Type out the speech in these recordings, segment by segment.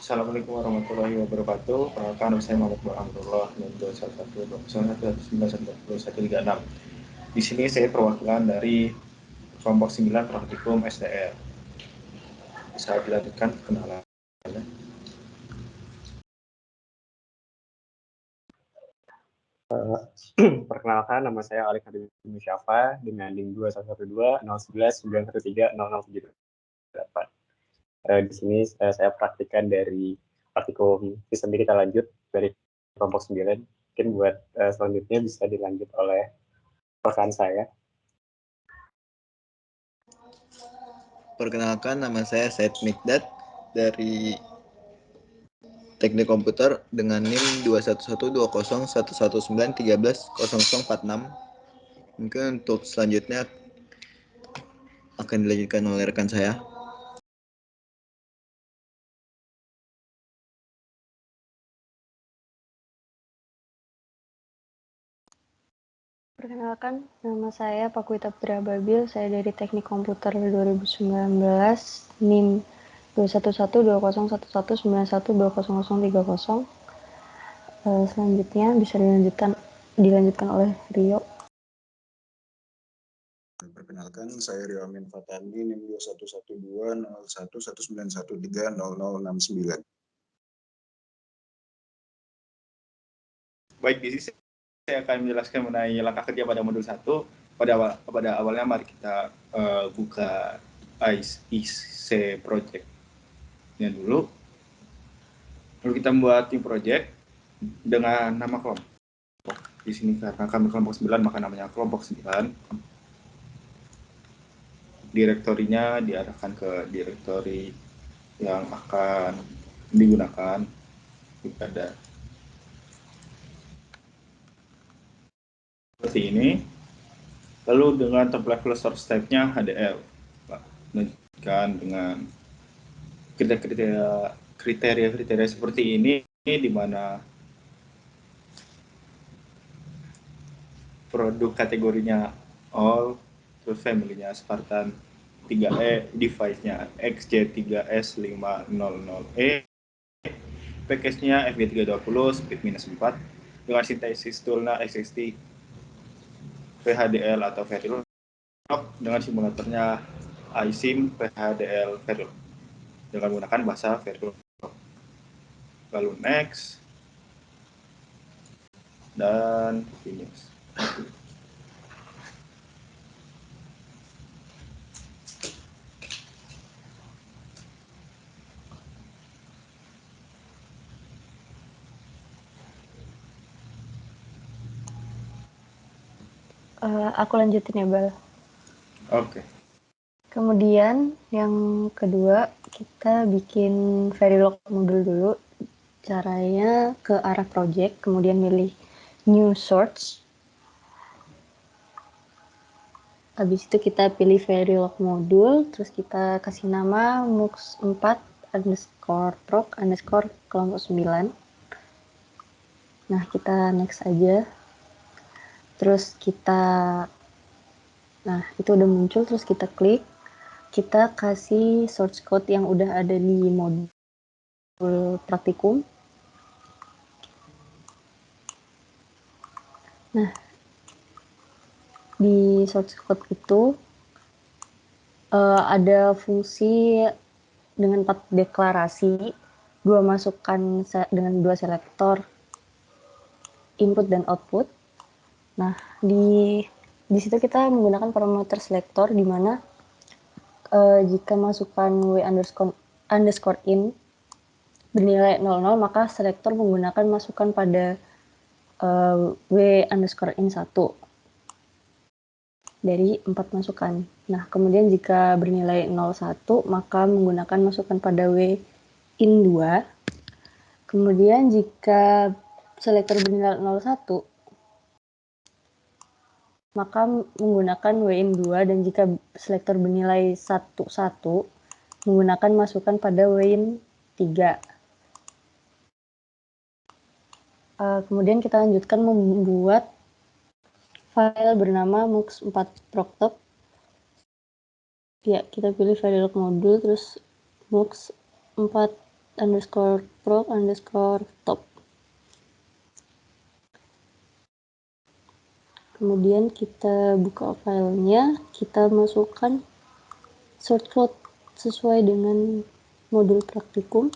Assalamualaikum warahmatullahi wabarakatuh. Perkenalkan, nama saya Muhammad Alhamdulillah, nomor 211 Di sini saya perwakilan dari kelompok 9 Praktikum SDR. Bisa dilanjutkan perkenalan. Perkenalkan, nama saya Alif Hadi Musyafa dengan NIM 2112 011 913 0078. Di sini saya praktikan dari praktikum sistem kita lanjut dari kelompok 9. Mungkin buat selanjutnya bisa dilanjut oleh rekan saya. Perkenalkan, nama saya Said Mikdad dari Teknik Komputer dengan NIM 211201119130046. Mungkin untuk selanjutnya akan dilanjutkan oleh rekan saya. Perkenalkan, nama saya Pakuita Putri Ababil, saya dari Teknik Komputer 2019, NIM 211201191200030. Selanjutnya bisa dilanjutkan oleh Rio. Perkenalkan, saya Rio Amin Fatandi, NIM 211201119130069. Baik, di sini saya akan menjelaskan mengenai langkah kerja pada modul 1. Pada awalnya mari kita buka IC project-nya dulu. Lalu kita membuat tim project dengan nama kelompok. Di sini karena kami kelompok 9 maka namanya kelompok 9. Direktorinya diarahkan ke direktori yang akan digunakan pada seperti ini. Lalu dengan template cluster step-nya HDL, lanjutkan dengan kriteria seperti ini, di mana produk kategorinya all, terus family-nya Spartan 3E, device-nya XJ3S500E, package-nya FG320, speed -4, dengan sintesis tool-nya XXT VHDL atau Verilog, dengan simulatornya iSIM VHDL Verilog, dengan menggunakan bahasa Verilog. Lalu next, dan finish. Aku lanjutin ya, Bal. Oke. Kemudian yang kedua, kita bikin Verilog modul dulu. Caranya ke arah project, kemudian milih new source. Habis itu kita pilih Verilog modul, terus kita kasih nama mux4 underscore proc underscore kelompok 9. Nah, kita next aja. Terus nah itu udah muncul, terus kita klik, kita kasih source code yang udah ada di modul praktikum. Nah, di source code itu ada fungsi dengan 4 deklarasi, 2 masukan dengan 2 selektor, input dan output. Nah, di situ kita menggunakan parameter selektor, di mana jika masukan w underscore in bernilai 00, maka selektor menggunakan masukan pada w underscore in 1 dari 4 masukan. Nah, kemudian jika bernilai 01, maka menggunakan masukan pada w in 2. Kemudian jika selektor bernilai 01, maka menggunakan WIN 2, dan jika selektor bernilai 11 menggunakan masukan pada WIN 3. Kemudian kita lanjutkan membuat file bernama mux4proctok. Ya, kita pilih Verilog modul, terus mux4 underscore proc underscore top. Kemudian kita buka filenya, kita masukkan source code sesuai dengan modul praktikum.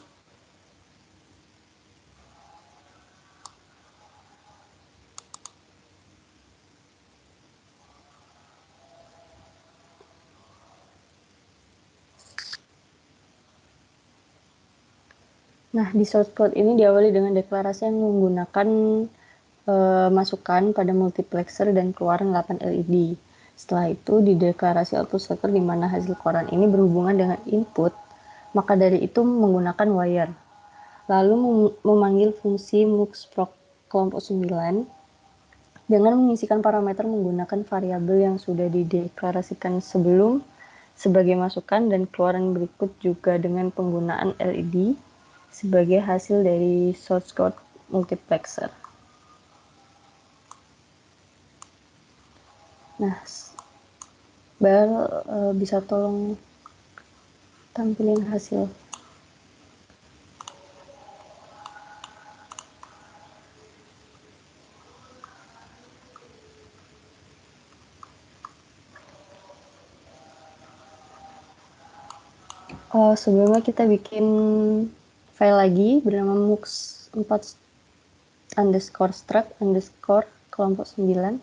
Nah, di source code ini diawali dengan deklarasi yang menggunakan masukan pada multiplexer dan keluaran 8 LED. Setelah itu, di deklarasi output selector di mana hasil keluaran ini berhubungan dengan input, maka dari itu menggunakan wire. Lalu memanggil fungsi muxproc kelompok 9 dengan mengisikan parameter menggunakan variabel yang sudah dideklarasikan sebelum sebagai masukan dan keluaran berikut juga dengan penggunaan LED sebagai hasil dari source code multiplexer. Nah, Bel bisa tolong tampilin hasil. Sebelumnya kita bikin file lagi bernama mux4 underscore struct underscore kelompok 9.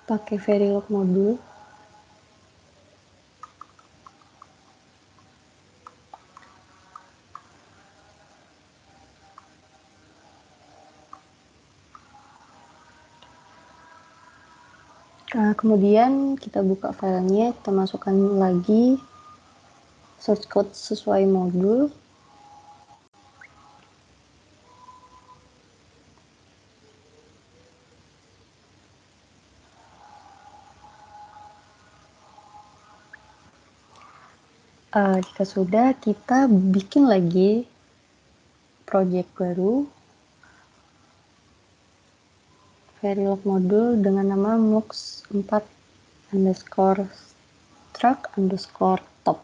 Pakai Verilog modul. Nah, kemudian kita buka filenya, kita masukkan lagi source code sesuai modul. Jika sudah, kita bikin lagi project baru Verilog modul dengan nama mux4 underscore struct underscore top.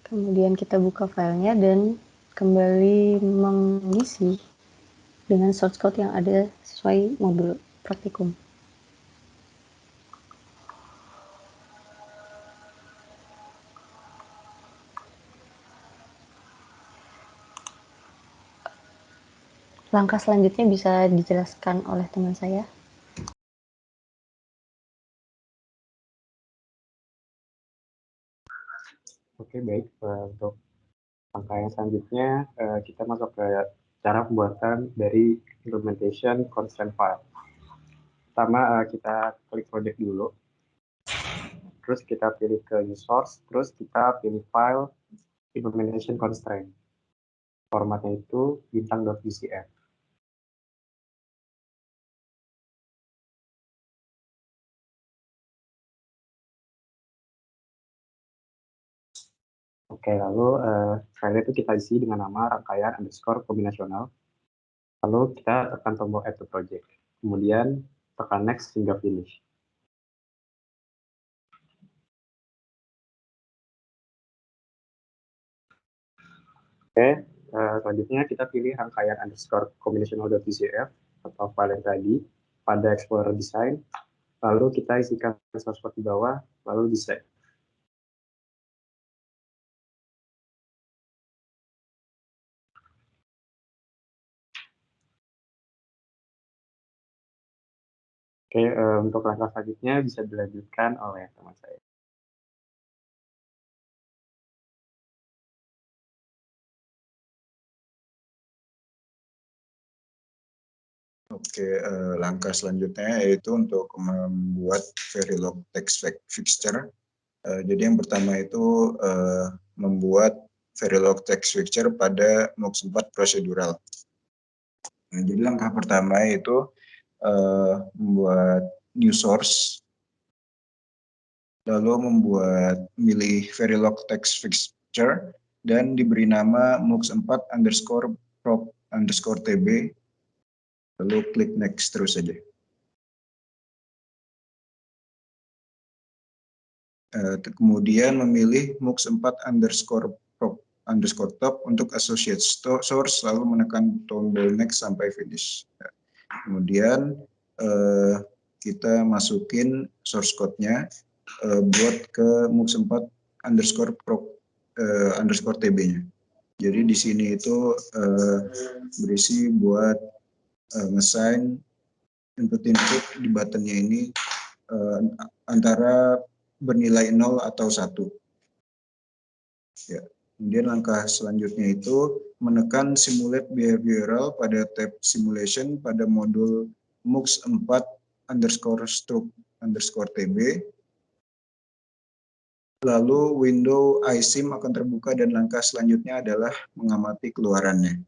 Kemudian kita buka filenya dan kembali mengisi dengan source code yang ada sesuai modul praktikum. Langkah selanjutnya bisa dijelaskan oleh teman saya. Oke, baik. Untuk langkah yang selanjutnya, kita masuk ke cara pembuatan dari implementation constraint file. Pertama, kita klik project dulu. Terus kita pilih ke new source, terus kita pilih file implementation constraint. Formatnya itu bintang.ucf. Oke, lalu file itu kita isi dengan nama rangkaian underscore kombinasional. Lalu kita tekan tombol add to project. Kemudian tekan next hingga finish. Oke, selanjutnya kita pilih rangkaian underscore combinational.ucf atau file yang tadi pada Explorer Design. Lalu kita isikan source code di bawah, lalu di save. Oke, untuk langkah selanjutnya bisa dilanjutkan oleh teman saya. Oke, langkah selanjutnya yaitu untuk membuat Verilog text fixture. Jadi yang pertama itu membuat Verilog text fixture pada mux4 procedural. Nah, jadi langkah pertama itu membuat new source. lalu memilih Verilog text fixture, dan diberi nama MUX4 underscore prop underscore TB, lalu klik next terus saja. Kemudian memilih MUX4 underscore prop underscore top untuk associate source, lalu menekan tombol next sampai finish. Kemudian kita masukin source code-nya buat ke MUX4 underscore prop underscore TB-nya. Jadi di sini itu berisi buat nge-assign input-input di buttonnya ini antara bernilai 0 atau 1. Ya. Kemudian langkah selanjutnya itu menekan simulate behavioral pada tab simulation pada modul MUX4 underscore struct underscore TB. Lalu window iSIM akan terbuka dan langkah selanjutnya adalah mengamati keluarannya.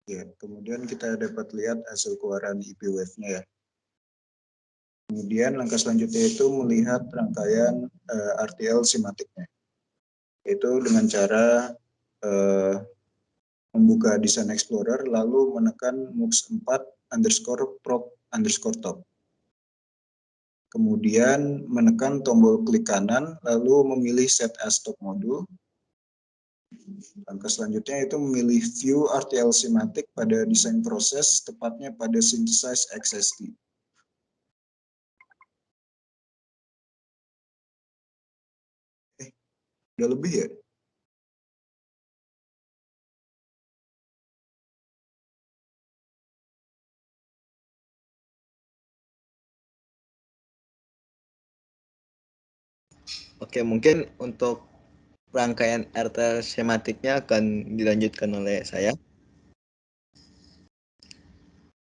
Ya, kemudian kita dapat lihat hasil keluaran IP wave-nya ya. Kemudian langkah selanjutnya itu melihat rangkaian RTL simatiknya. Itu dengan cara membuka Design Explorer lalu menekan MUX4 underscore prop underscore top. Kemudian menekan tombol klik kanan lalu memilih Set as Top Module. Langkah selanjutnya itu memilih View RTL Simatic pada desain proses, tepatnya pada Synthesize XSD. Udah lebih ya? Oke, mungkin untuk rangkaian RTL skematiknya akan dilanjutkan oleh saya.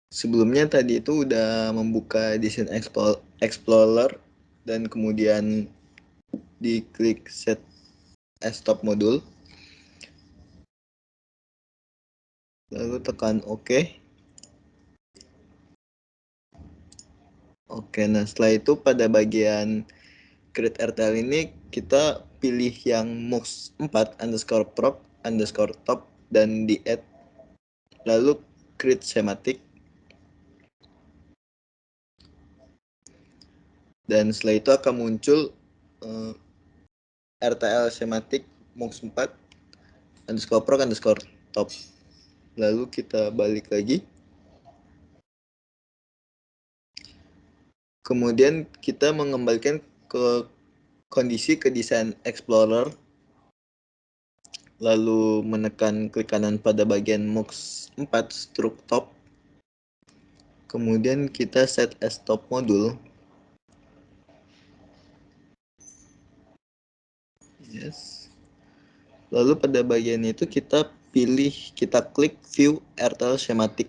Sebelumnya tadi itu udah membuka Design Explorer dan kemudian diklik Set as Top Module. Lalu tekan OK. Oke, nah setelah itu pada bagian create RTL ini kita pilih yang MUX4 underscore prop underscore top dan di add. Lalu create schematic. Dan setelah itu akan muncul RTL schematic MUX4 underscore prop underscore top. Lalu kita balik lagi. Kemudian kita mengembalikan ke kondisi ke design explorer, lalu menekan klik kanan pada bagian MUX 4 stroke top, kemudian kita set as top module. Yes. Lalu pada bagian itu kita klik view RTL schematic.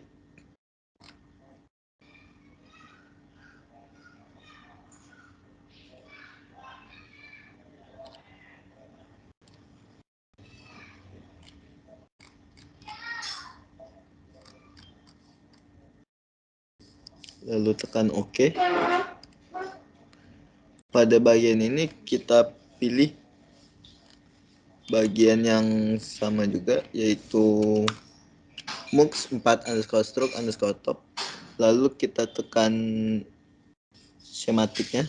Lalu tekan OK. Pada bagian ini kita pilih bagian yang sama juga, yaitu MUX 4 underscore stroke underscore top. Lalu kita tekan schematiknya.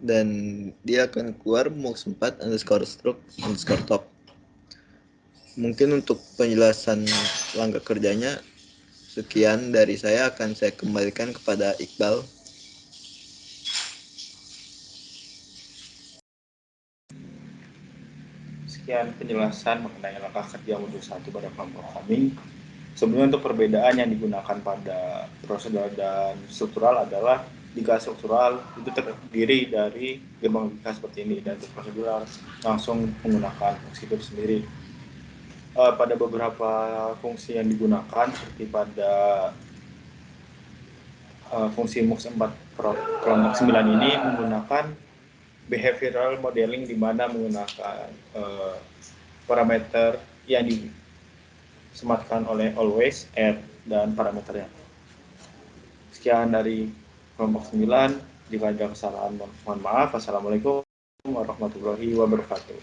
Dan dia akan keluar MUX 4 underscore stroke underscore top. Mungkin untuk penjelasan langkah kerjanya, sekian dari saya, akan saya kembalikan kepada Iqbal. Sekian penjelasan mengenai langkah kerja modul 1 pada kelompok kami. Sebenarnya untuk perbedaan yang digunakan pada prosedural dan struktural adalah jika struktural itu terdiri dari gerbang logika seperti ini, dan untuk prosedural langsung menggunakan fungsi itu sendiri. Pada beberapa fungsi yang digunakan, seperti pada fungsi MUX 4 kelompok 9 ini menggunakan behavioral modeling, di mana menggunakan parameter yang disematkan oleh always, add, dan parameternya. Sekian dari kelompok 9. Jika ada kesalahan, mohon maaf. Wassalamualaikum warahmatullahi wabarakatuh.